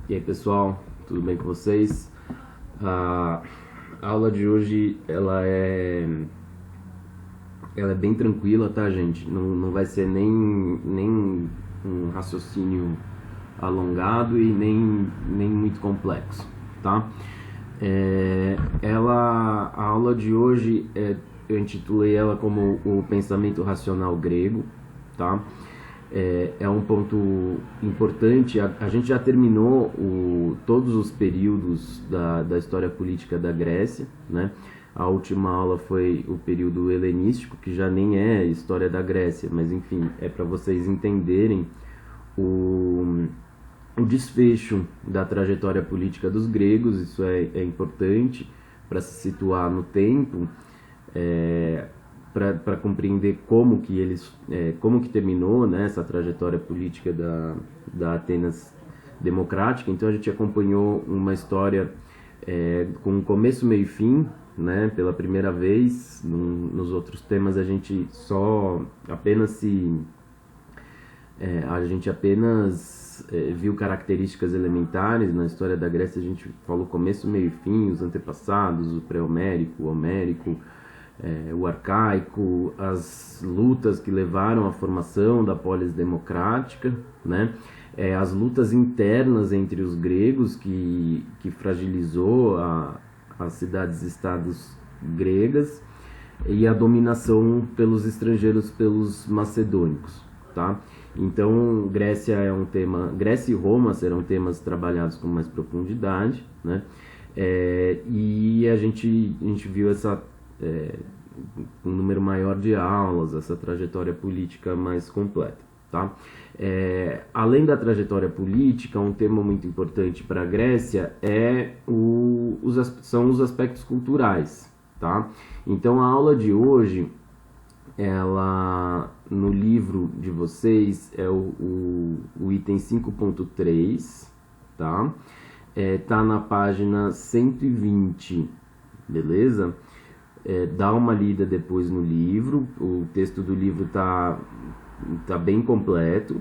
E aí pessoal, tudo bem com vocês? A aula de hoje ela é bem tranquila, tá, gente? Não vai ser nem um raciocínio alongado e nem muito complexo, tá? A aula de hoje eu intitulei ela como o pensamento racional grego, tá? É um ponto importante. A gente já terminou todos os períodos da história política da Grécia, né? A última aula foi o período helenístico, que já nem é história da Grécia, mas enfim, é para vocês entenderem o desfecho da trajetória política dos gregos. Isso é importante para se situar no tempo, para compreender como que terminou, né, essa trajetória política da Atenas democrática. Então a gente acompanhou uma história com um começo, meio e fim, né, pela primeira vez. Nos outros temas a gente apenas viu características elementares. Na história da Grécia a gente falou começo, meio e fim, os antepassados, o pré-homérico, o homérico, o arcaico, as lutas que levaram à formação da polis democrática, né? As lutas internas entre os gregos que fragilizou as cidades-estados gregas, e a dominação pelos estrangeiros, pelos macedônicos, tá? Então, Grécia e Roma serão temas trabalhados com mais profundidade, né? E a gente viu um número maior de aulas, essa trajetória política mais completa, tá? Além da trajetória política, um tema muito importante para a Grécia são os aspectos culturais, tá? Então, a aula de hoje, no livro de vocês, é o item 5.3, tá? Tá na página 120, beleza? Dá uma lida depois no livro. O texto do livro tá bem completo,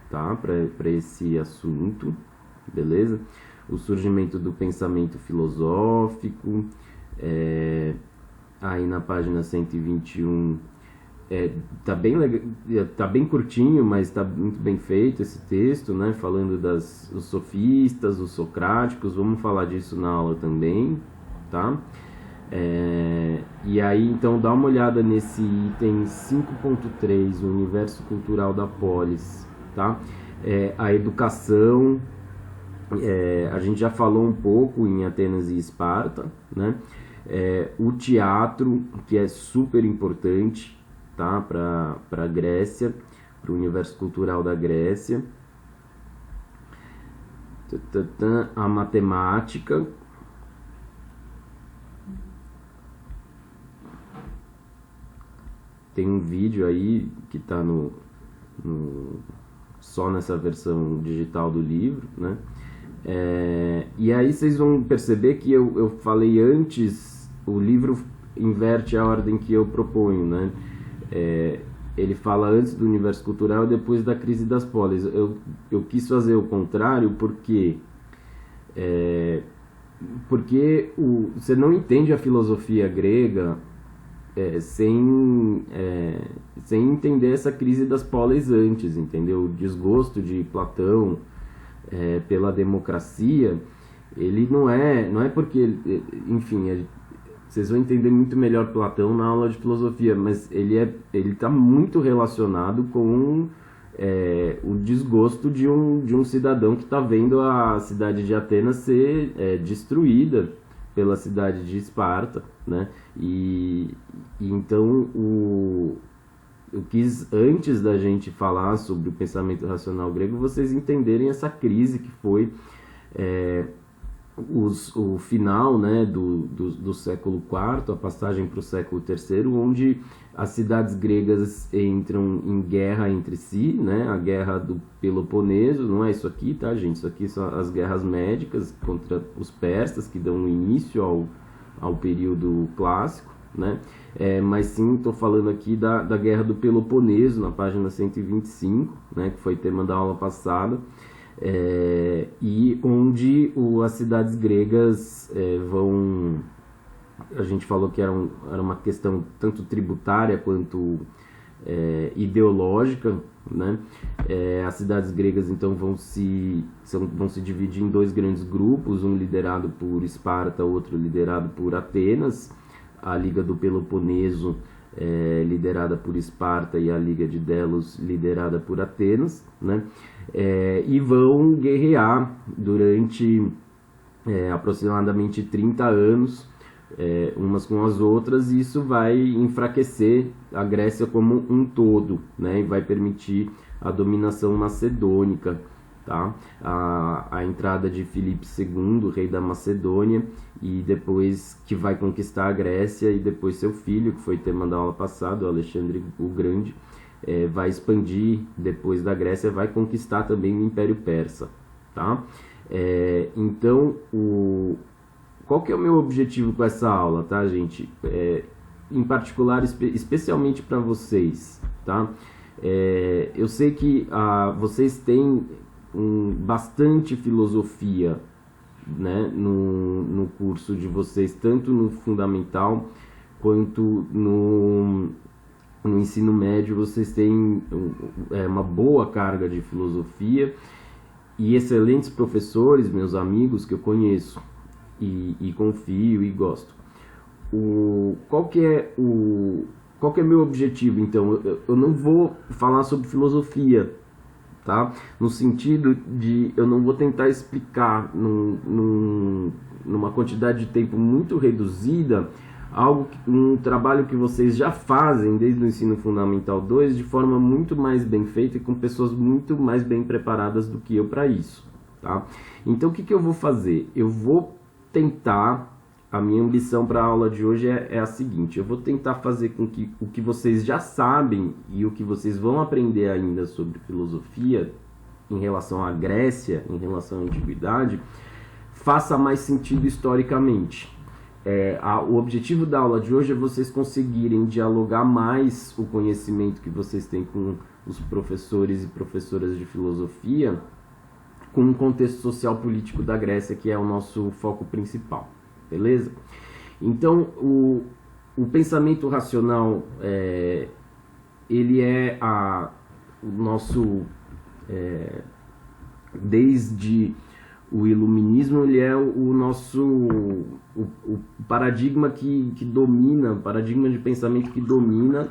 tá? Para esse assunto, beleza? O surgimento do pensamento filosófico, aí na página 121, tá bem curtinho, mas tá muito bem feito esse texto, né? Falando dos sofistas, os socráticos. Vamos falar disso na aula também, tá? E aí, então, dá uma olhada nesse item 5.3, o universo cultural da polis, tá? A educação, a gente já falou um pouco em Atenas e Esparta, né? O teatro, que é super importante, tá? Para a Grécia, para o universo cultural da Grécia. A matemática. Tem um vídeo aí que está só nessa versão digital do livro, né? E aí vocês vão perceber que eu falei antes, o livro inverte a ordem que eu proponho, né? Ele fala antes do universo cultural e depois da crise das polis. Eu quis fazer o contrário porque você não entende a filosofia grega sem entender essa crise das polis antes, entendeu? O desgosto de Platão pela democracia, ele não é porque, enfim, vocês vão entender muito melhor Platão na aula de filosofia, mas ele está muito relacionado com o desgosto de um cidadão que está vendo a cidade de Atenas ser destruída pela cidade de Esparta, né? E então eu quis, antes da gente falar sobre o pensamento racional grego, vocês entenderem essa crise que foi o final, né, do século IV, a passagem para o século III, onde as cidades gregas entram em guerra entre si, né? A guerra do Peloponeso, não é isso aqui, tá, gente? Isso aqui são as guerras médicas contra os persas, que dão início ao período clássico, né? Mas sim, estou falando aqui da guerra do Peloponeso, na página 125, né, que foi tema da aula passada. e onde as cidades gregas vão... A gente falou que era uma questão tanto tributária quanto ideológica, né? As cidades gregas então vão se dividir em dois grandes grupos, um liderado por Esparta, outro liderado por Atenas. A Liga do Peloponeso liderada por Esparta e a Liga de Delos liderada por Atenas, né? E vão guerrear durante aproximadamente 30 anos, umas com as outras, e isso vai enfraquecer a Grécia como um todo, né? E vai permitir a dominação macedônica, tá? A entrada de Filipe II, rei da Macedônia, e depois que vai conquistar a Grécia, e depois seu filho, que foi tema da aula passada, o Alexandre o Grande, vai expandir depois da Grécia, vai conquistar também o Império Persa, tá? Então, qual que é o meu objetivo com essa aula, tá, gente? Em particular, especialmente para vocês, tá? Eu sei que vocês têm bastante filosofia, né, no curso de vocês, tanto no fundamental quanto no ensino médio. Vocês têm uma boa carga de filosofia e excelentes professores, meus amigos, que eu conheço e confio e gosto. Qual que é meu objetivo, então? Eu não vou falar sobre filosofia, tá? No sentido de eu não vou tentar explicar numa quantidade de tempo muito reduzida um trabalho que vocês já fazem desde o ensino fundamental 2 de forma muito mais bem feita e com pessoas muito mais bem preparadas do que eu para isso, tá? Então o que eu vou fazer? Eu vou tentar, a minha ambição para a aula de hoje é a seguinte: eu vou tentar fazer com que o que vocês já sabem e o que vocês vão aprender ainda sobre filosofia em relação à Grécia, em relação à antiguidade, faça mais sentido historicamente. O objetivo da aula de hoje é vocês conseguirem dialogar mais o conhecimento que vocês têm com os professores e professoras de filosofia com o contexto social político da Grécia, que é o nosso foco principal. Beleza? Então, o pensamento racional, ele o nosso... desde o iluminismo, ele é o nosso... o paradigma que domina, o paradigma de pensamento que domina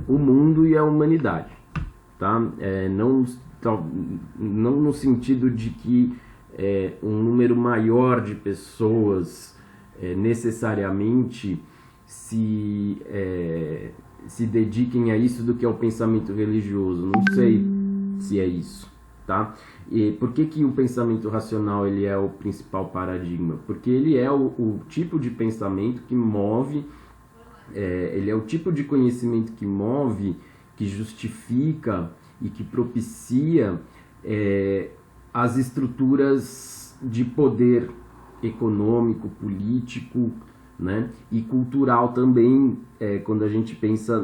o mundo e a humanidade, tá? Não no sentido de que um número maior de pessoas necessariamente se dediquem a isso do que ao pensamento religioso. Não sei se é isso, tá? E por que o pensamento racional ele é o principal paradigma? Porque ele é o tipo de pensamento que move, ele é o tipo de conhecimento que move, que justifica e que propicia as estruturas de poder econômico, político, né, e cultural também, quando a gente pensa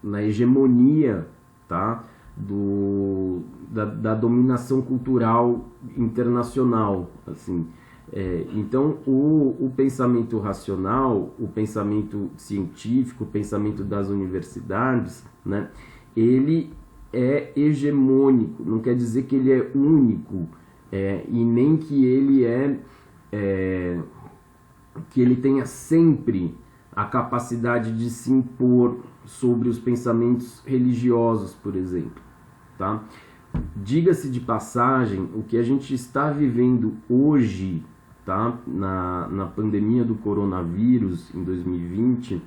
na hegemonia, tá, da dominação cultural internacional, assim. Então, o pensamento racional, o pensamento científico, o pensamento das universidades, né, ele é hegemônico, não quer dizer que ele é único, e nem que ele que ele tenha sempre a capacidade de se impor sobre os pensamentos religiosos, por exemplo, tá? Diga-se de passagem, o que a gente está vivendo hoje, tá, na pandemia do coronavírus em 2020,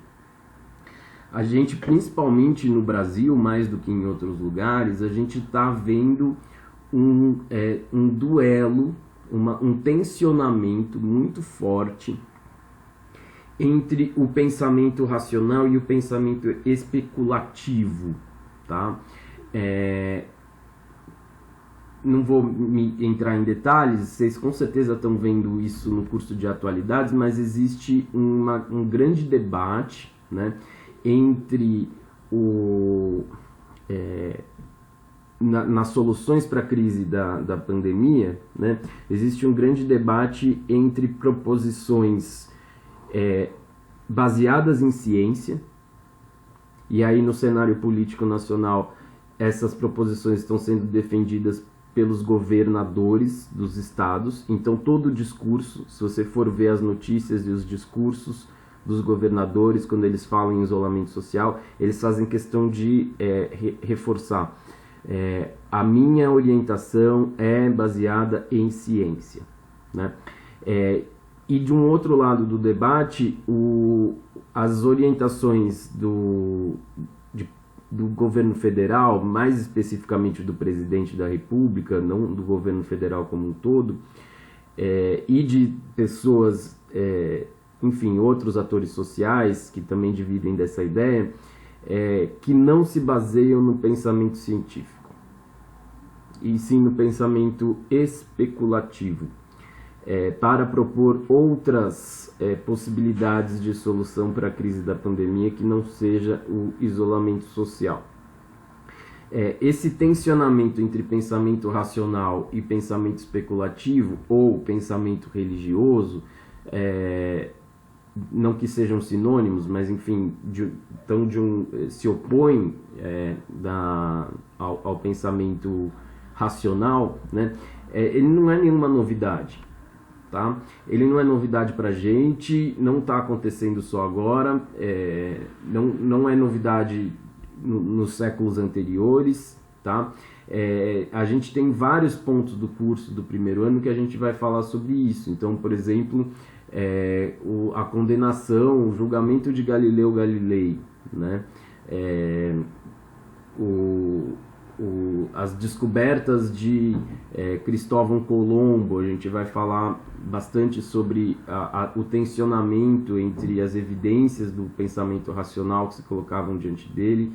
a gente, principalmente no Brasil, mais do que em outros lugares, a gente está vendo um duelo, um tensionamento muito forte entre o pensamento racional e o pensamento especulativo, tá? Não vou entrar em detalhes, vocês com certeza estão vendo isso no curso de atualidades, mas existe um grande debate, né, entre nas soluções para a crise da pandemia, né, existe um grande debate entre proposições baseadas em ciência, e aí no cenário político nacional essas proposições estão sendo defendidas pelos governadores dos estados. Então todo o discurso, se você for ver as notícias e os discursos dos governadores, quando eles falam em isolamento social, eles fazem questão de reforçar. A minha orientação é baseada em ciência, né? E de um outro lado do debate, as orientações do governo federal, mais especificamente do presidente da República, não do governo federal como um todo, e de pessoas, enfim, outros atores sociais que também dividem dessa ideia, que não se baseiam no pensamento científico, e sim no pensamento especulativo, para propor outras possibilidades de solução para a crise da pandemia que não seja o isolamento social. Esse tensionamento entre pensamento racional e pensamento especulativo, ou pensamento religioso, não que sejam sinônimos, mas enfim, se opõem ao pensamento racional, né? Ele não é nenhuma novidade. Tá? Ele não é novidade para a gente, não está acontecendo só agora, não é novidade nos séculos anteriores. Tá? A gente tem vários pontos do curso do primeiro ano que a gente vai falar sobre isso. Então, por exemplo, a condenação, o julgamento de Galileu Galilei, né? As descobertas de Cristóvão Colombo. A gente vai falar bastante sobre o tensionamento entre as evidências do pensamento racional que se colocavam diante dele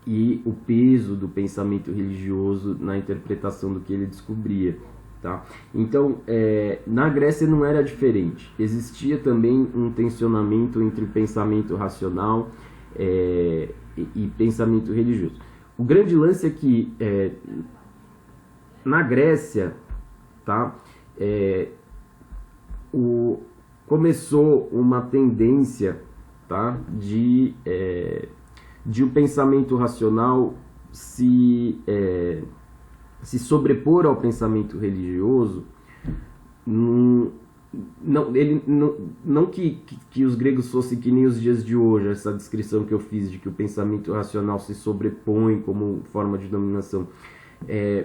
e o peso do pensamento religioso na interpretação do que ele descobria. Tá? Então, na Grécia não era diferente. Existia também um tensionamento entre o pensamento racional e pensamento religioso. O grande lance é que na Grécia, tá, começou uma tendência, tá, de o pensamento racional se sobrepor ao pensamento religioso. Não que os gregos fossem que nem os dias de hoje, essa descrição que eu fiz de que o pensamento racional se sobrepõe como forma de dominação,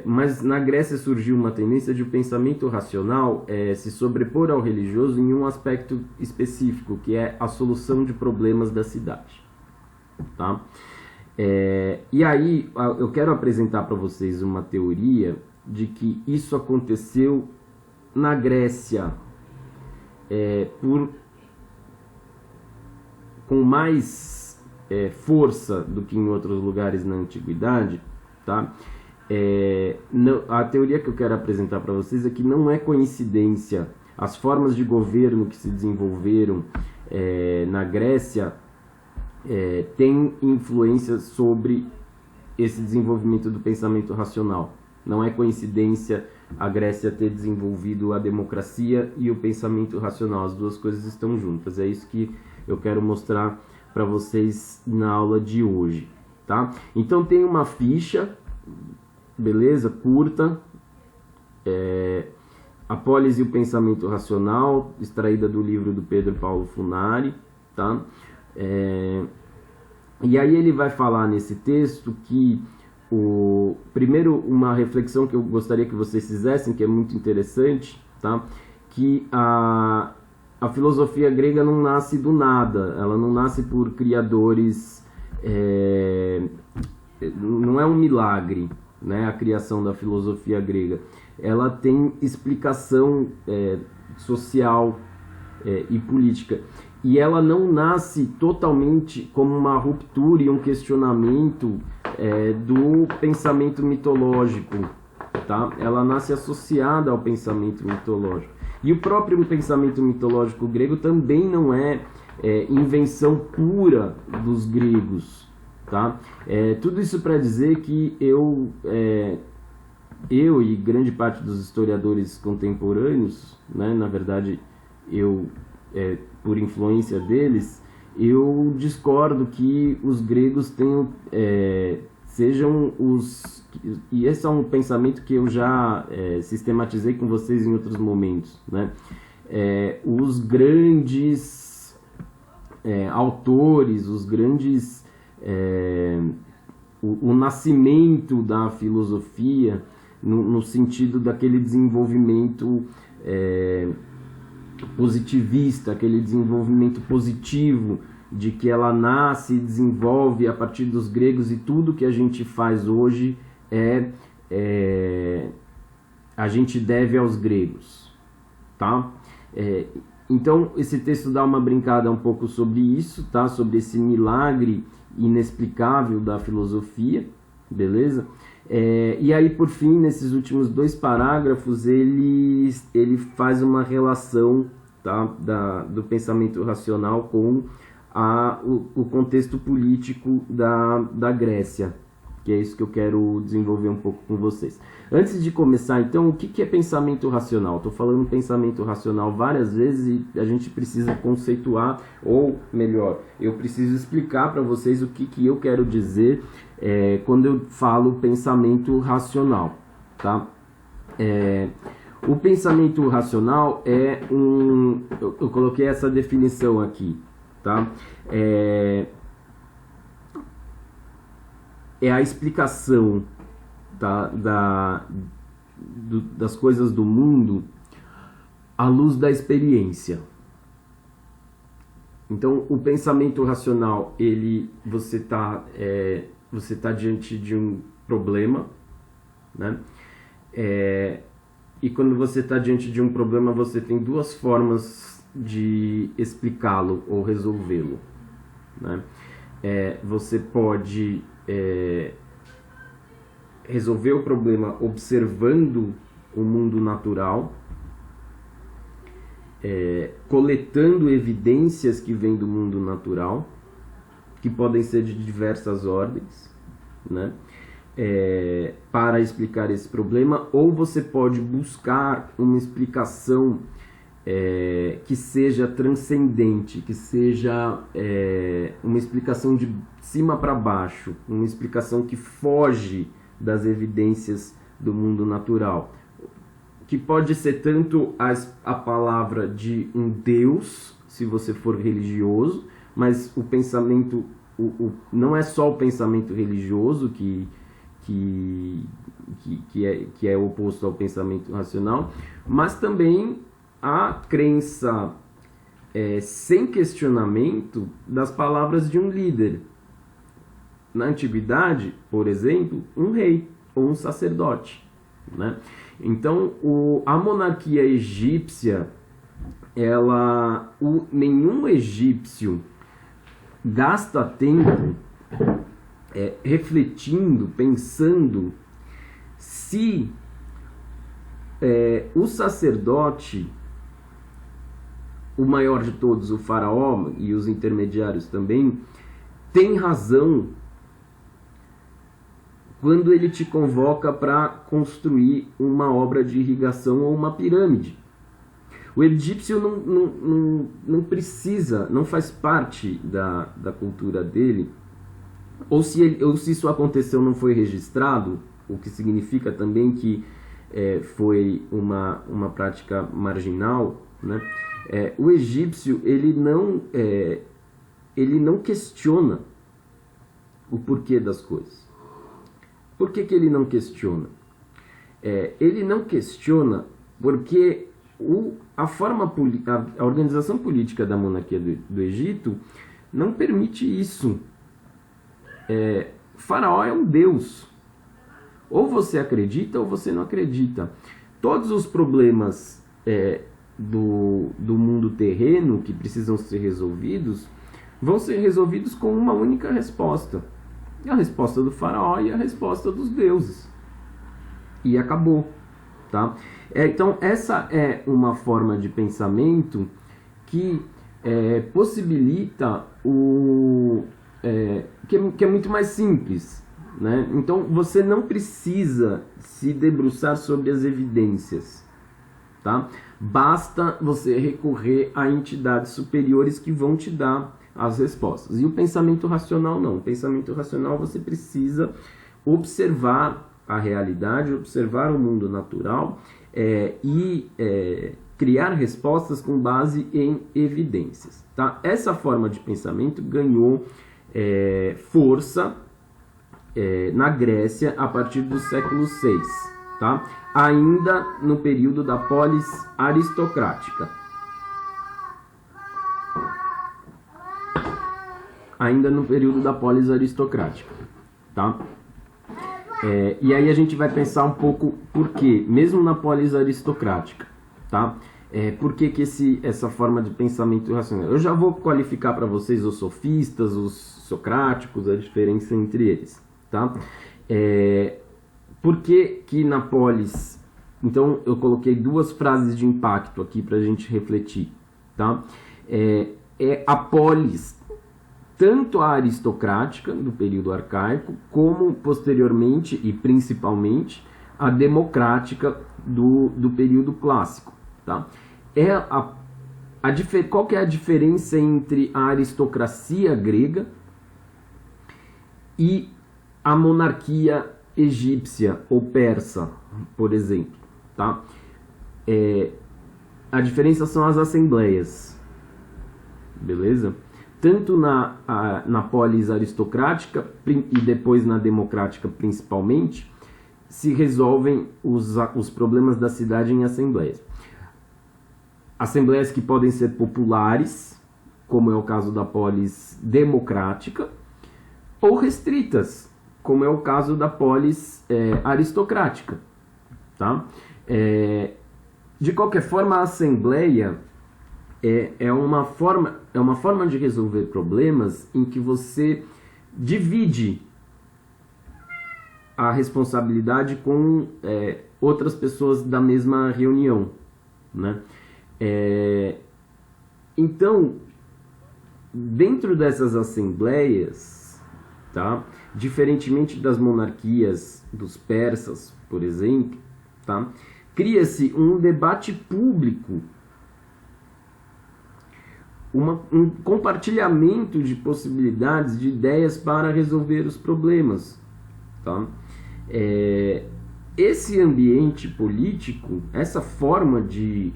mas na Grécia surgiu uma tendência de o pensamento racional se sobrepor ao religioso em um aspecto específico, que é a solução de problemas da cidade. Tá? E aí eu quero apresentar para vocês uma teoria de que isso aconteceu na Grécia com mais força do que em outros lugares na antiguidade. Tá? A teoria que eu quero apresentar para vocês é que não é coincidência as formas de governo que se desenvolveram na Grécia têm influência sobre esse desenvolvimento do pensamento racional. Não é coincidência a Grécia ter desenvolvido a democracia e o pensamento racional. As duas coisas estão juntas. É isso que eu quero mostrar para vocês na aula de hoje. Tá? Então tem uma ficha, beleza? Curta. A Polis e o Pensamento Racional, extraída do livro do Pedro Paulo Funari. Tá? E aí ele vai falar nesse texto que primeiro, uma reflexão que eu gostaria que vocês fizessem, que é muito interessante, tá? Que a filosofia grega não nasce do nada, ela não nasce por criadores, não é um milagre, né, a criação da filosofia grega. Ela tem explicação social e política. E ela não nasce totalmente como uma ruptura e um questionamento do pensamento mitológico, tá? Ela nasce associada ao pensamento mitológico. E o próprio pensamento mitológico grego também não é invenção pura dos gregos, tá? Tudo isso para dizer que eu e grande parte dos historiadores contemporâneos, né, na verdade, por influência deles, eu discordo que os gregos sejam os... E esse é um pensamento que eu já sistematizei com vocês em outros momentos, né? Os grandes autores, os grandes... o nascimento da filosofia no sentido daquele desenvolvimento positivista, aquele desenvolvimento positivo, de que ela nasce e desenvolve a partir dos gregos, e tudo que a gente faz hoje a gente deve aos gregos, tá? Então esse texto dá uma brincada um pouco sobre isso, tá? Sobre esse milagre inexplicável da filosofia, beleza? E aí, por fim, nesses últimos 2 parágrafos, ele faz uma relação, tá, do pensamento racional com o contexto político da Grécia, que é isso que eu quero desenvolver um pouco com vocês. Antes de começar, então, o que é pensamento racional? Estou falando pensamento racional várias vezes e a gente precisa conceituar, ou melhor, eu preciso explicar para vocês o que eu quero dizer quando eu falo pensamento racional, tá? O pensamento racional eu coloquei essa definição aqui, tá? É a explicação, tá, das coisas do mundo à luz da experiência. Então, o pensamento racional, você tá diante de um problema, né? E quando você está diante de um problema, você tem 2 formas de explicá-lo ou resolvê-lo, né? Você pode resolver o problema observando o mundo natural, coletando evidências que vêm do mundo natural, que podem ser de diversas ordens, né? Para explicar esse problema, ou você pode buscar uma explicação que seja transcendente, que seja uma explicação de cima para baixo, uma explicação que foge das evidências do mundo natural, que pode ser tanto a palavra de um Deus, se você for religioso, mas o pensamento não é só o pensamento religioso que é oposto ao pensamento racional, mas também a crença sem questionamento das palavras de um líder. Na antiguidade, por exemplo, um rei ou um sacerdote, né? Então, a monarquia egípcia, nenhum egípcio gasta tempo refletindo, pensando se o sacerdote, o maior de todos, o faraó, e os intermediários também, tem razão quando ele te convoca para construir uma obra de irrigação ou uma pirâmide. O egípcio não precisa, não faz parte da cultura dele, ou se isso aconteceu não foi registrado, o que significa também que foi uma prática marginal, né? O egípcio ele não questiona o porquê das coisas. Por que ele não questiona? Ele não questiona porque a organização política da monarquia do Egito não permite isso. Faraó é um deus. Ou você acredita ou você não acredita. Todos os problemas do mundo terreno que precisam ser resolvidos vão ser resolvidos com uma única resposta. A resposta do faraó e a resposta dos deuses. E acabou. Tá? Então, essa é uma forma de pensamento que possibilita que é muito mais simples, né? Então você não precisa se debruçar sobre as evidências, tá? Basta você recorrer a entidades superiores que vão te dar as respostas. E o pensamento racional não. O pensamento racional você precisa observar a realidade, observar o mundo natural e criar respostas com base em evidências, tá? Essa forma de pensamento ganhou força na Grécia a partir do século VI, tá? Ainda no período da polis aristocrática. Ainda no período da polis aristocrática, tá? E aí a gente vai pensar um pouco por quê, mesmo na polis aristocrática, tá? Por que essa forma de pensamento racional? Eu já vou qualificar para vocês os sofistas, os socráticos, a diferença entre eles, tá? Por que na polis... Então eu coloquei duas frases de impacto aqui para a gente refletir, tá? A polis, tanto a aristocrática do período arcaico, como posteriormente e principalmente a democrática do período clássico, tá? Qual que é a diferença entre a aristocracia grega e a monarquia egípcia ou persa, por exemplo, tá? A diferença são as assembleias, beleza? Tanto na polis aristocrática e depois na democrática principalmente, se resolvem os problemas da cidade em assembleias. Assembleias que podem ser populares, como é o caso da polis democrática, ou restritas, como é o caso da polis aristocrática, tá? De qualquer forma, a assembleia é uma forma de resolver problemas em que você divide a responsabilidade com outras pessoas da mesma reunião, né? Então, dentro dessas assembleias, tá? Diferentemente das monarquias dos persas, por exemplo, tá? Cria-se um debate público, um compartilhamento de possibilidades, de ideias para resolver os problemas, tá? Esse ambiente político, essa forma de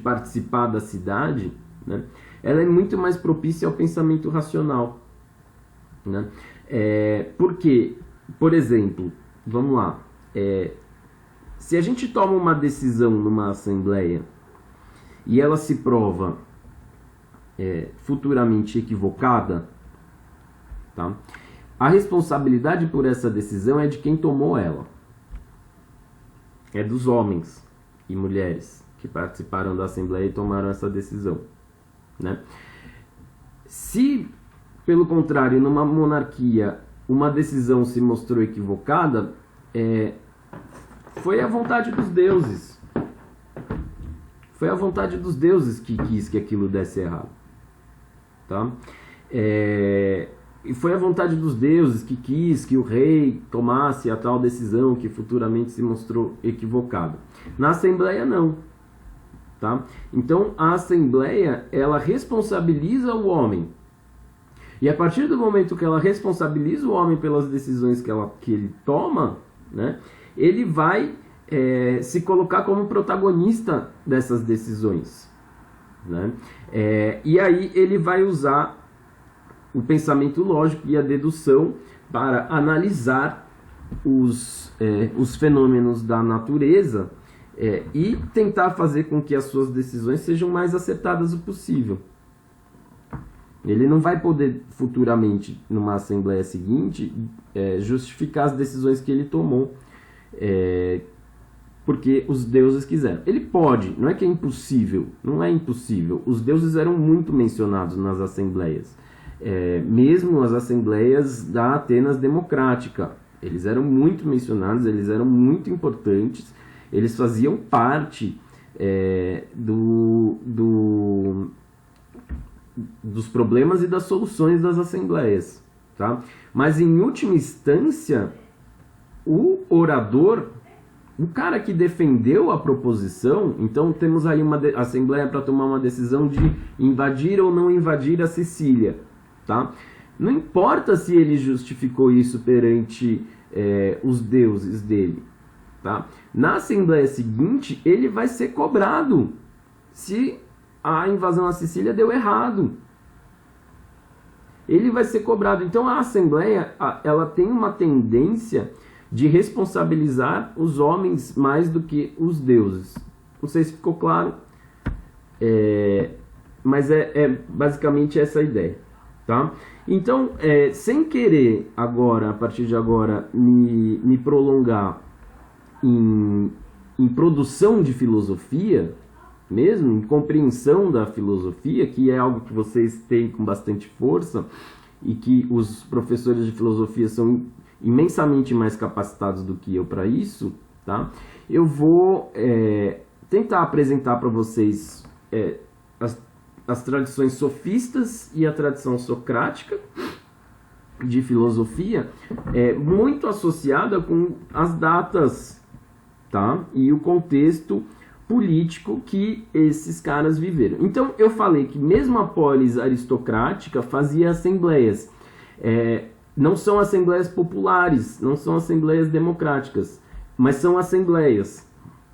participar da cidade, né, ela é muito mais propícia ao pensamento racional, né? Porque, por exemplo, vamos lá, se a gente toma uma decisão numa assembleia e ela se prova futuramente equivocada, tá? A responsabilidade por essa decisão é de quem tomou ela. É dos homens e mulheres que participaram da assembleia e tomaram essa decisão, né? Se, pelo contrário, numa monarquia uma decisão se mostrou equivocada, foi a vontade dos deuses. Foi a vontade dos deuses que quis que aquilo desse errado, tá? E foi a vontade dos deuses que quis que o rei tomasse a tal decisão que futuramente se mostrou equivocada. Na Assembleia, não, tá? Então, a Assembleia, ela responsabiliza o homem. E a partir do momento que ela responsabiliza o homem pelas decisões que ele toma, né, ele vai se colocar como protagonista dessas decisões, né? E aí ele vai usar o pensamento lógico e a dedução para analisar os fenômenos da natureza e tentar fazer com que as suas decisões sejam mais acertadas o possível. Ele não vai poder futuramente, numa assembleia seguinte, justificar as decisões que ele tomou, porque os deuses quiseram. Ele pode, não é que é impossível, não é impossível. Os deuses eram muito mencionados nas assembleias. Mesmo as assembleias da Atenas democrática, eles eram muito mencionados, eles eram muito importantes, eles faziam parte dos problemas e das soluções das assembleias, tá? Mas em última instância, o orador, o cara que defendeu a proposição, então temos aí uma assembleia para tomar uma decisão de invadir ou não invadir a Sicília, tá? Não importa se ele justificou isso perante os deuses dele, tá? Na assembleia seguinte, ele vai ser cobrado se a invasão à Sicília deu errado. Ele vai ser cobrado. Então a assembleia, ela tem uma tendência de responsabilizar os homens mais do que os deuses. Não sei se ficou claro, mas basicamente essa a ideia, tá? Então, sem querer agora, a partir de agora, me prolongar em produção de filosofia, mesmo, em compreensão da filosofia, que é algo que vocês têm com bastante força e que os professores de filosofia são imensamente mais capacitados do que eu para isso, tá? Eu vou tentar apresentar para vocês as tradições sofistas e a tradição socrática de filosofia, muito associada com as datas, tá? E o contexto político que esses caras viveram. Então, eu falei que mesmo a polis aristocrática fazia assembleias. Não são assembleias populares, não são assembleias democráticas, mas são assembleias,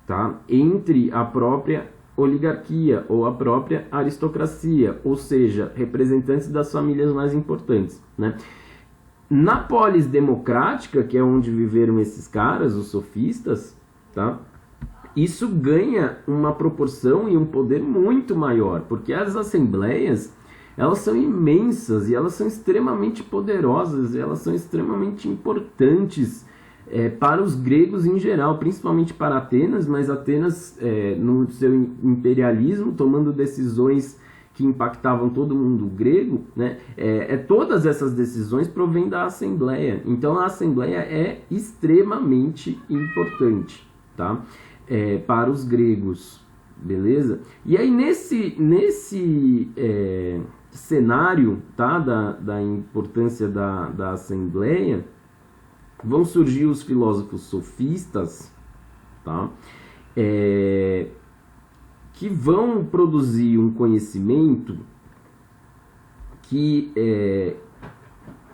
tá? Entre a própria oligarquia ou a própria aristocracia, ou seja, representantes das famílias mais importantes, né? Na polis democrática, que é onde viveram esses caras, os sofistas, tá? Isso ganha uma proporção e um poder muito maior, porque as assembleias, elas são imensas e elas são extremamente poderosas, e elas são extremamente importantes para os gregos em geral, principalmente para Atenas, mas Atenas, no seu imperialismo, tomando decisões que impactavam todo mundo grego, né? Todas essas decisões provêm da Assembleia. Então a Assembleia é extremamente importante, tá? Para os gregos, beleza? E aí nesse cenário, tá? da importância da Assembleia, vão surgir os filósofos sofistas, tá? Que vão produzir um conhecimento que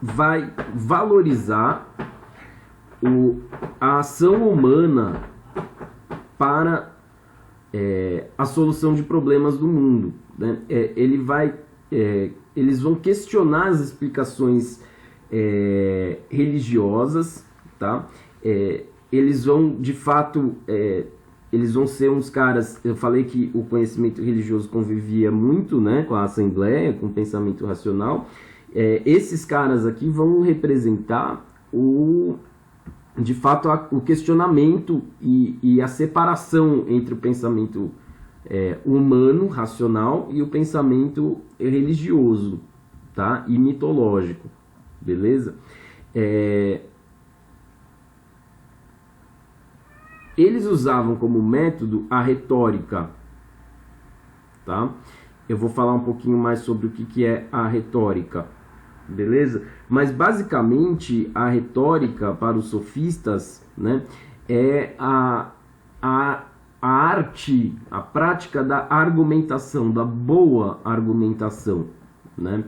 vai valorizar a ação humana para a solução de problemas do mundo, né? Eles vão questionar as explicações religiosas, tá? Eles vão, de fato, eles vão ser uns caras. Eu falei que o conhecimento religioso convivia muito, né, com a Assembleia, com o pensamento racional. Esses caras aqui vão representar de fato o questionamento e a separação entre o pensamento humano, racional, e o pensamento religioso, tá? E mitológico, beleza? Eles usavam como método a retórica, tá? Eu vou falar um pouquinho mais sobre o que é a retórica, beleza? Mas basicamente a retórica para os sofistas, né, é a arte, a prática da argumentação, da boa argumentação, né?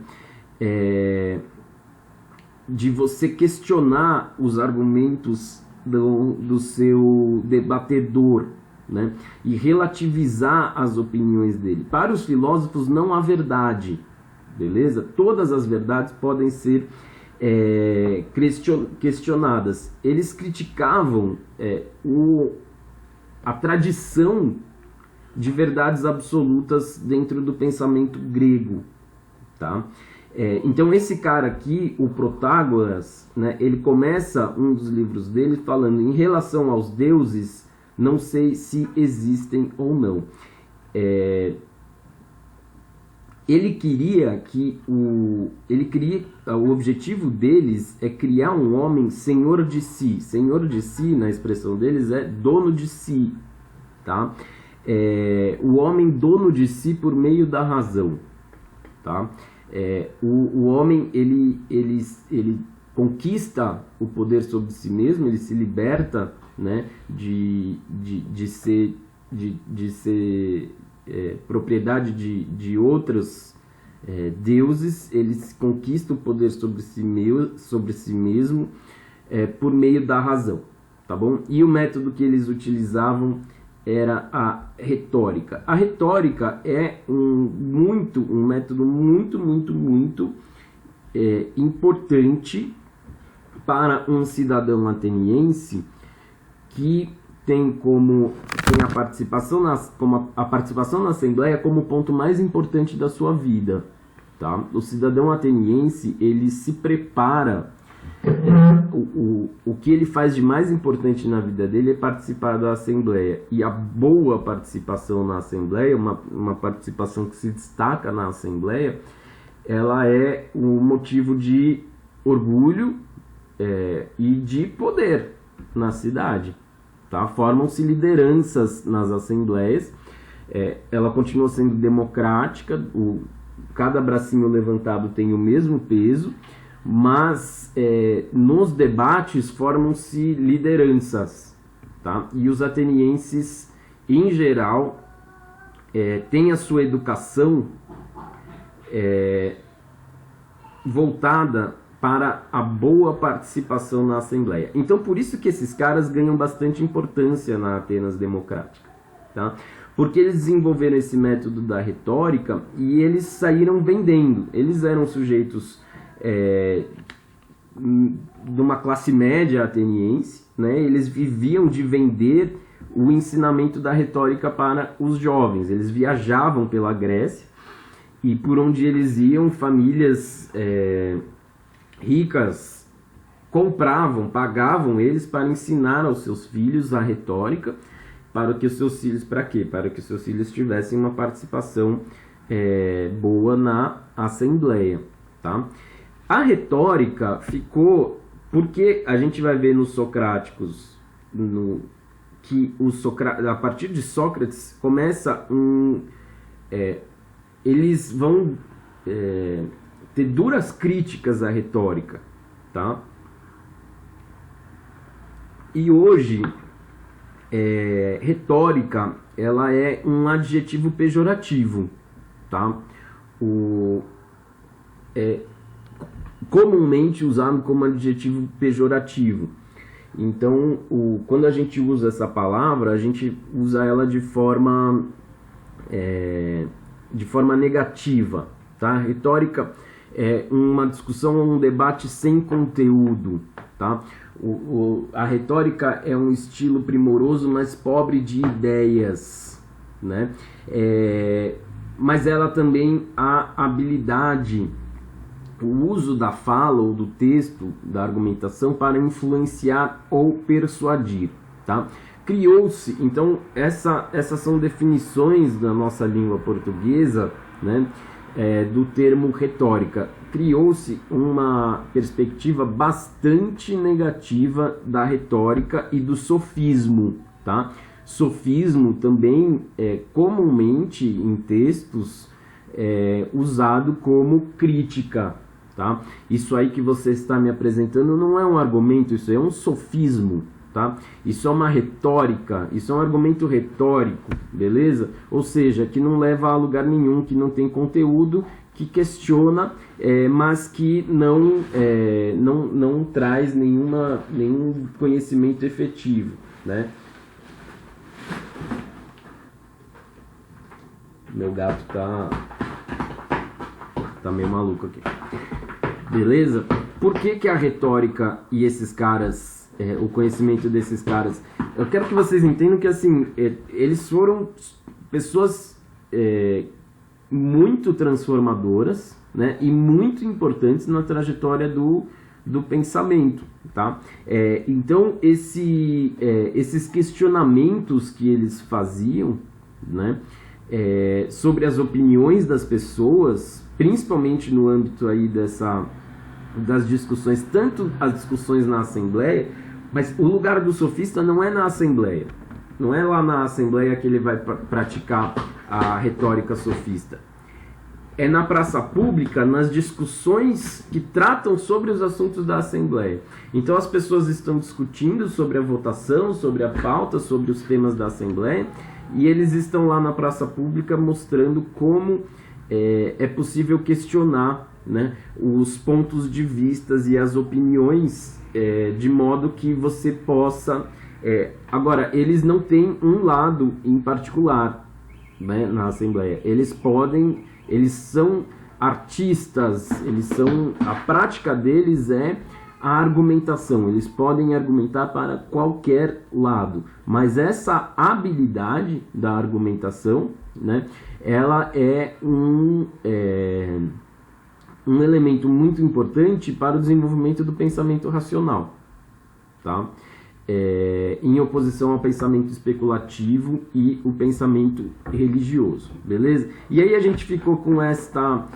De você questionar os argumentos do seu debatedor, né? E relativizar as opiniões dele. Para os filósofos não há verdade, beleza? Todas as verdades podem ser questionadas. Eles criticavam a tradição de verdades absolutas dentro do pensamento grego, tá? Então esse cara aqui, o Protágoras, né, ele começa um dos livros dele falando: em relação aos deuses, não sei se existem ou não. Ele queria que o objetivo deles é criar um homem senhor de si. Senhor de si, na expressão deles, é dono de si, tá? O homem dono de si por meio da razão, tá? O homem, ele conquista o poder sobre si mesmo, ele se liberta, né, de ser propriedade de outros deuses, ele conquista o poder sobre si mesmo por meio da razão, tá bom? E o método que eles utilizavam era a retórica. A retórica é um método muito importante para um cidadão ateniense que tem a participação na Assembleia como o ponto mais importante da sua vida, tá? O cidadão ateniense, ele se prepara, o que ele faz de mais importante na vida dele é participar da Assembleia, e a boa participação na Assembleia, uma participação que se destaca na Assembleia, ela é um motivo de orgulho e de poder na cidade. Tá? Formam-se lideranças nas assembleias, ela continua sendo democrática, cada bracinho levantado tem o mesmo peso, mas nos debates formam-se lideranças, tá? E os atenienses, em geral, têm a sua educação voltada para a boa participação na Assembleia. Então, por isso que esses caras ganham bastante importância na Atenas democrática, tá? Porque eles desenvolveram esse método da retórica e eles saíram vendendo. Eles eram sujeitos de uma classe média ateniense, né? Eles viviam de vender o ensinamento da retórica para os jovens. Eles viajavam pela Grécia e por onde eles iam, famílias ricas pagavam eles para ensinar aos seus filhos a retórica, para que os seus filhos, para quê? Para que os seus filhos tivessem uma participação boa na Assembleia, tá? A retórica ficou, porque a gente vai ver nos socráticos, que a partir de Sócrates começa eles vão ter duras críticas à retórica, tá? E hoje, retórica, ela é um adjetivo pejorativo, tá? Comumente usado como adjetivo pejorativo. Então, quando a gente usa essa palavra, a gente usa ela de forma negativa, tá? Retórica é uma discussão, um debate sem conteúdo, tá? A retórica é um estilo primoroso, mas pobre de ideias, né? Mas ela também a habilidade, o uso da fala ou do texto, da argumentação para influenciar ou persuadir, tá? Criou-se, então, essas são definições da nossa língua portuguesa, né? Do termo retórica. Criou-se uma perspectiva bastante negativa da retórica e do sofismo, tá? Sofismo também é comumente em textos usado como crítica, tá? Isso aí que você está me apresentando não é um argumento, isso é um sofismo, tá? Isso é uma retórica, isso é um argumento retórico, beleza? Ou seja, que não leva a lugar nenhum, que não tem conteúdo, que questiona, mas que não traz nenhum conhecimento efetivo, né? Meu gato tá meio maluco aqui. Beleza? Por que a retórica e esses caras, o conhecimento desses caras... Eu quero que vocês entendam que, assim, eles foram pessoas muito transformadoras, né? E muito importantes na trajetória do pensamento, tá? Então, esses questionamentos que eles faziam, né? Sobre as opiniões das pessoas, principalmente no âmbito aí das discussões, tanto as discussões na Assembleia, mas o lugar do sofista não é na Assembleia, não é lá na Assembleia que ele vai praticar a retórica sofista. é na praça pública, nas discussões que tratam sobre os assuntos da Assembleia. Então as pessoas estão discutindo sobre a votação, sobre a pauta, sobre os temas da Assembleia, e eles estão lá na praça pública mostrando como é possível questionar, né, os pontos de vistas e as opiniões, de modo que você possa... Agora, eles não têm um lado em particular, né, na Assembleia. Eles são artistas, a prática deles é a argumentação. Eles podem argumentar para qualquer lado, mas essa habilidade da argumentação, né, ela é um elemento muito importante para o desenvolvimento do pensamento racional, tá? Em oposição ao pensamento especulativo e o pensamento religioso, beleza? E aí a gente ficou com esta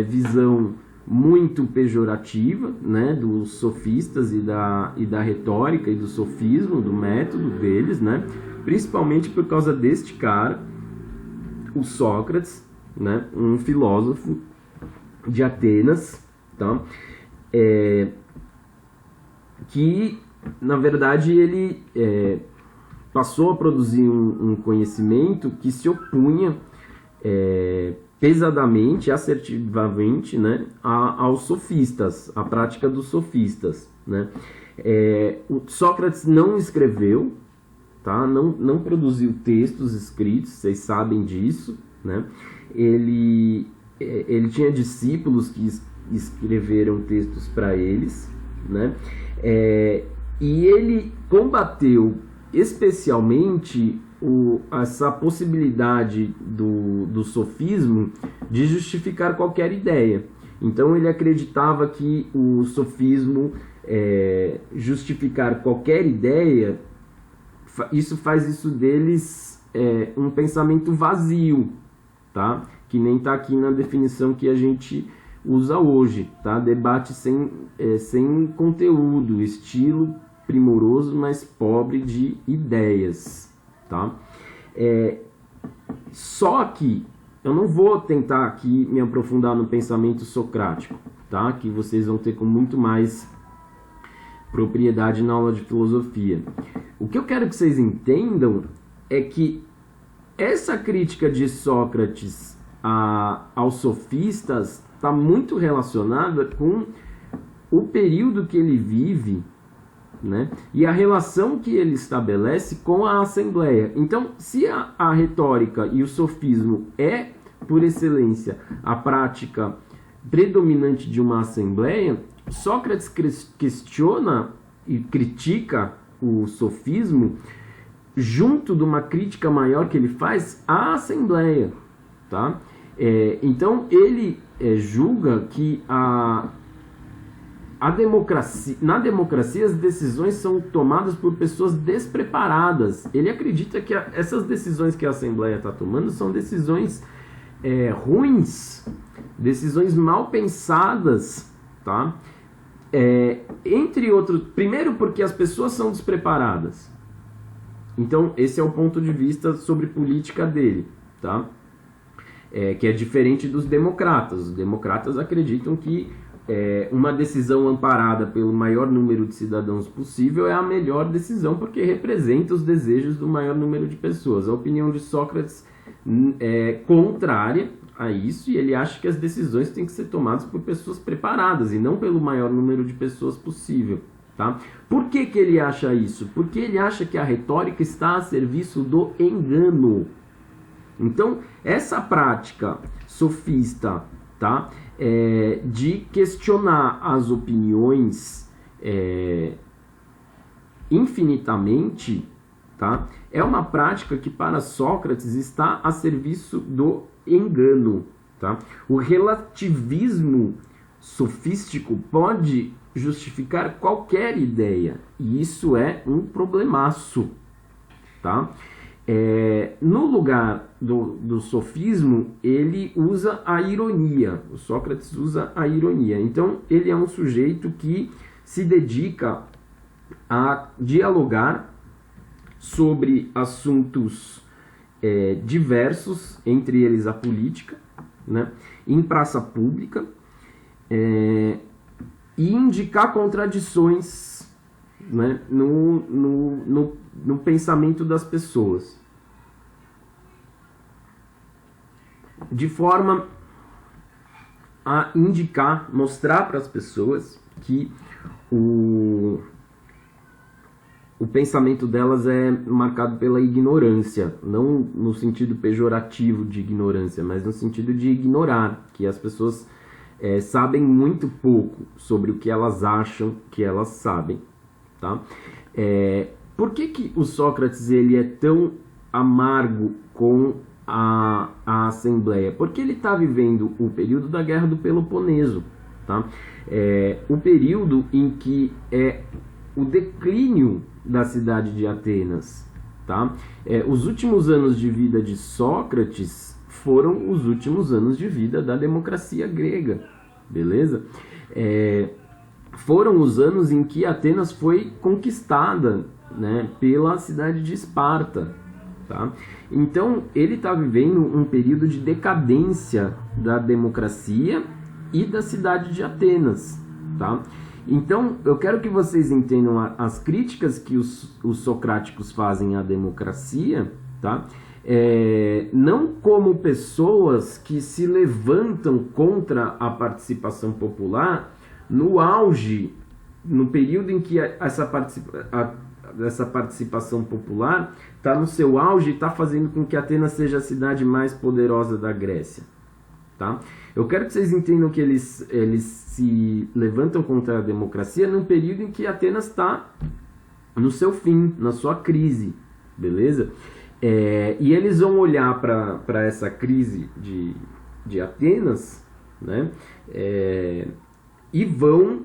visão muito pejorativa, né, dos sofistas e da retórica e do sofismo, do método deles, né, principalmente por causa deste cara, o Sócrates, né, um filósofo de Atenas, tá? Que na verdade ele passou a produzir um conhecimento que se opunha pesadamente, assertivamente, né, aos sofistas, à prática dos sofistas, né? O Sócrates não escreveu, tá? Não produziu textos escritos, vocês sabem disso, né? Ele tinha discípulos que escreveram textos para eles, né? E ele combateu especialmente essa possibilidade do sofismo de justificar qualquer ideia. Então ele acreditava que o sofismo, justificar qualquer ideia, faz deles um pensamento vazio, tá? Que nem está aqui na definição que a gente usa hoje, tá? Debate sem conteúdo, estilo primoroso, mas pobre de ideias, tá? Só que eu não vou tentar aqui me aprofundar no pensamento socrático, tá? Que vocês vão ter com muito mais propriedade na aula de filosofia. O que eu quero que vocês entendam é que essa crítica de Sócrates aos sofistas está muito relacionada com o período que ele vive, né? E a relação que ele estabelece com a Assembleia. Então, se a retórica e o sofismo por excelência, a prática predominante de uma Assembleia, Sócrates questiona e critica o sofismo junto de uma crítica maior que ele faz à Assembleia, tá? Então, ele julga que na democracia as decisões são tomadas por pessoas despreparadas. Ele acredita que essas decisões que a Assembleia está tomando são decisões ruins, decisões mal pensadas, tá? Entre outros, primeiro porque as pessoas são despreparadas. Então esse é o ponto de vista sobre política dele, tá? Que é diferente dos democratas. Os democratas acreditam que uma decisão amparada pelo maior número de cidadãos possível é a melhor decisão, porque representa os desejos do maior número de pessoas. A opinião de Sócrates é contrária a isso, e ele acha que as decisões têm que ser tomadas por pessoas preparadas e não pelo maior número de pessoas possível, tá? Por que ele acha isso? Porque ele acha que a retórica está a serviço do engano. Então, essa prática sofista, tá? De questionar as opiniões infinitamente, tá? É uma prática que para Sócrates está a serviço do engano, tá? O relativismo sofístico pode justificar qualquer ideia, e isso é um problemaço, tá? No lugar do sofismo, ele usa a ironia. O Sócrates usa a ironia. Então, ele é um sujeito que se dedica a dialogar sobre assuntos diversos, entre eles a política, né, em praça pública, e indicar contradições, né, no pensamento das pessoas, de forma a indicar, mostrar para as pessoas que o pensamento delas é marcado pela ignorância, não no sentido pejorativo de ignorância, mas no sentido de ignorar, que as pessoas sabem muito pouco sobre o que elas acham que elas sabem, tá? Por que o Sócrates ele é tão amargo com a Assembleia? Porque ele está vivendo o período da Guerra do Peloponeso, tá? O período em que o declínio da cidade de Atenas, tá? Os últimos anos de vida de Sócrates foram os últimos anos de vida da democracia grega, beleza? Foram os anos em que Atenas foi conquistada, né, pela cidade de Esparta, tá? Então ele está vivendo um período de decadência da democracia e da cidade de Atenas, tá? Então, eu quero que vocês entendam as críticas que os socráticos fazem à democracia, tá? Não como pessoas que se levantam contra a participação popular no auge, no período em que essa participação popular está no seu auge e está fazendo com que Atenas seja a cidade mais poderosa da Grécia, tá? Eu quero que vocês entendam que eles se levantam contra a democracia num período em que Atenas está no seu fim, na sua crise, beleza? E eles vão olhar para essa crise de Atenas, né? E vão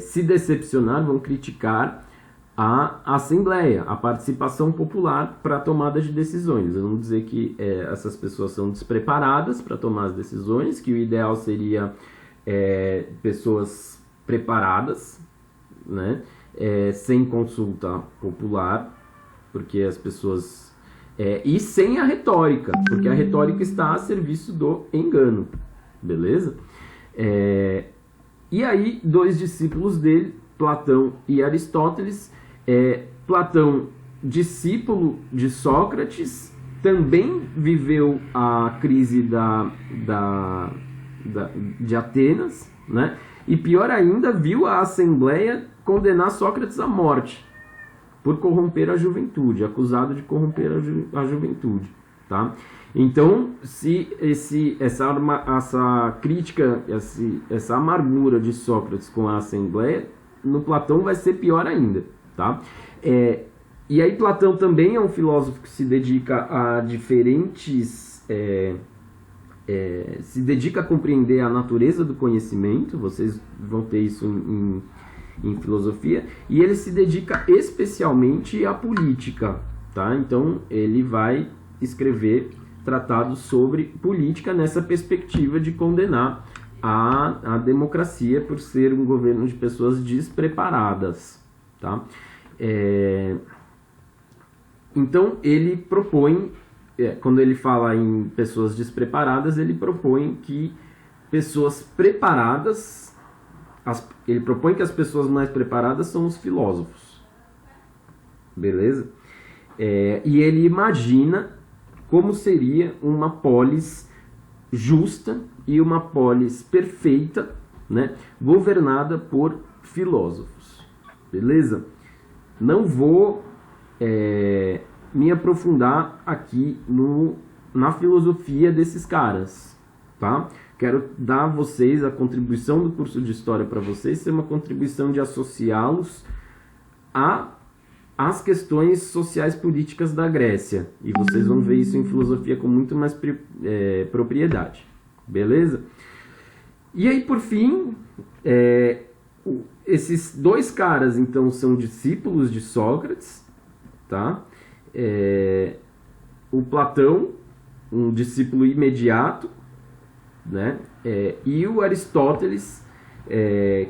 se decepcionar, vão criticar a Assembleia, a participação popular para a tomada de decisões. Eu não vou dizer que essas pessoas são despreparadas para tomar as decisões, que o ideal seria pessoas preparadas, né, sem consulta popular, porque as pessoas... e sem a retórica, porque a retórica está a serviço do engano, beleza? E aí, dois discípulos dele, Platão e Aristóteles. Platão, discípulo de Sócrates, também viveu a crise de Atenas, né? E pior ainda, viu a Assembleia condenar Sócrates à morte por corromper a juventude, acusado de corromper a juventude, tá? Então, se essa crítica, essa amargura de Sócrates com a Assembleia, no Platão vai ser pior ainda, tá? E aí Platão também é um filósofo que se dedica a diferentes... se dedica a compreender a natureza do conhecimento, vocês vão ter isso em filosofia, e ele se dedica especialmente à política, tá? Então ele vai escrever tratados sobre política nessa perspectiva de condenar a democracia por ser um governo de pessoas despreparadas, tá? Então ele propõe, quando ele fala em pessoas despreparadas, ele propõe que pessoas preparadas, ele propõe que as pessoas mais preparadas são os filósofos, beleza? E ele imagina como seria uma polis justa e uma polis perfeita, né, governada por filósofos, beleza? Não vou me aprofundar aqui na filosofia desses caras, tá? Quero dar a vocês a contribuição do curso de História para vocês, ser uma contribuição de associá-los às questões sociais políticas da Grécia. E vocês vão ver isso em filosofia com muito mais propriedade, beleza? E aí, por fim, esses dois caras, então, são discípulos de Sócrates, tá? O Platão, um discípulo imediato, né? E o Aristóteles,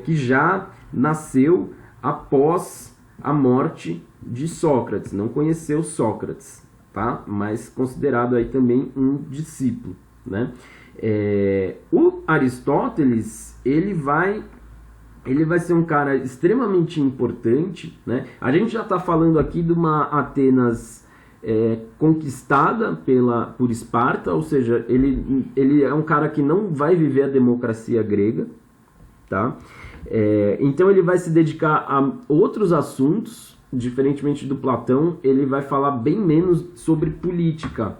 que já nasceu após a morte de Sócrates, não conheceu Sócrates, tá? Mas considerado aí também um discípulo, né? O Aristóteles, ele vai ser um cara extremamente importante, né? A gente já está falando aqui de uma Atenas conquistada por Esparta, ou seja, ele é um cara que não vai viver a democracia grega, tá? Então ele vai se dedicar a outros assuntos, diferentemente do Platão, ele vai falar bem menos sobre política,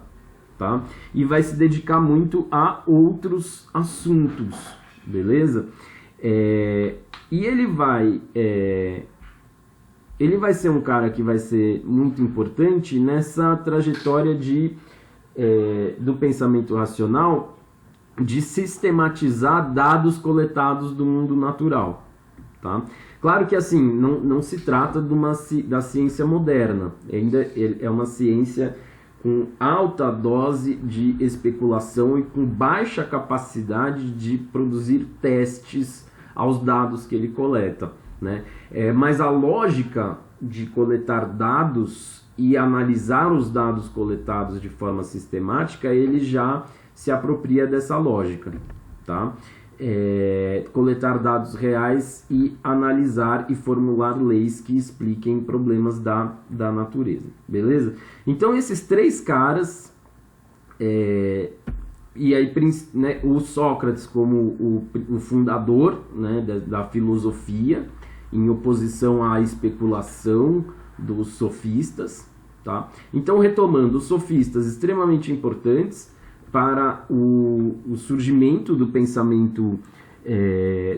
tá? E vai se dedicar muito a outros assuntos, beleza? E ele vai ser um cara que vai ser muito importante nessa trajetória do pensamento racional, de sistematizar dados coletados do mundo natural, tá? Claro que assim, não se trata da ciência moderna, ainda é uma ciência com alta dose de especulação e com baixa capacidade de produzir testes aos dados que ele coleta, né? Mas a lógica de coletar dados e analisar os dados coletados de forma sistemática, ele já se apropria dessa lógica, tá? Coletar dados reais e analisar e formular leis que expliquem problemas da natureza, beleza? Então esses três caras, e aí, né, o Sócrates como o fundador, né, da filosofia, em oposição à especulação dos sofistas, tá? Então, retomando, os sofistas extremamente importantes para o surgimento do pensamento,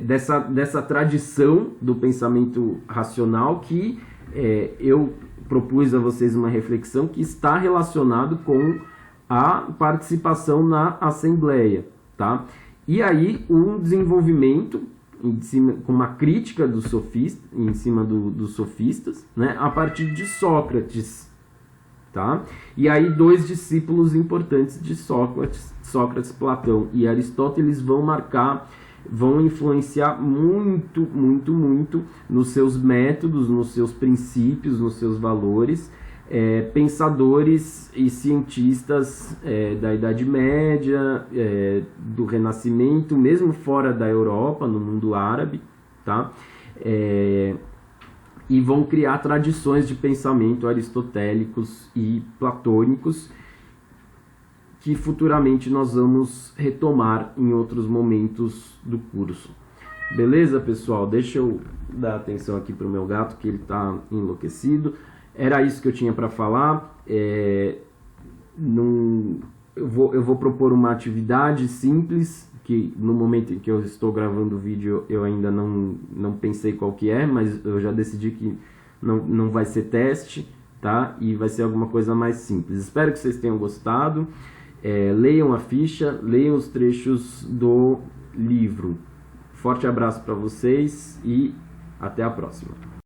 dessa tradição do pensamento racional que eu propus a vocês uma reflexão que está relacionado com a participação na Assembleia, tá? E aí um desenvolvimento com uma crítica dos sofistas, em cima dos sofistas, né, a partir de Sócrates, tá? E aí dois discípulos importantes de Sócrates, Platão e Aristóteles vão influenciar muito, muito, muito nos seus métodos, nos seus princípios, nos seus valores, pensadores e cientistas da Idade Média, do Renascimento, mesmo fora da Europa, no mundo árabe, tá? E vão criar tradições de pensamento aristotélicos e platônicos que futuramente nós vamos retomar em outros momentos do curso. Beleza, pessoal? Deixa eu dar atenção aqui para o meu gato, que ele está enlouquecido. Era isso que eu tinha para falar. Eu vou propor uma atividade simples, que no momento em que eu estou gravando o vídeo eu ainda não pensei qual que é, mas eu já decidi que não vai ser teste, tá? E vai ser alguma coisa mais simples. Espero que vocês tenham gostado. Leiam a ficha, leiam os trechos do livro. Forte abraço para vocês e até a próxima.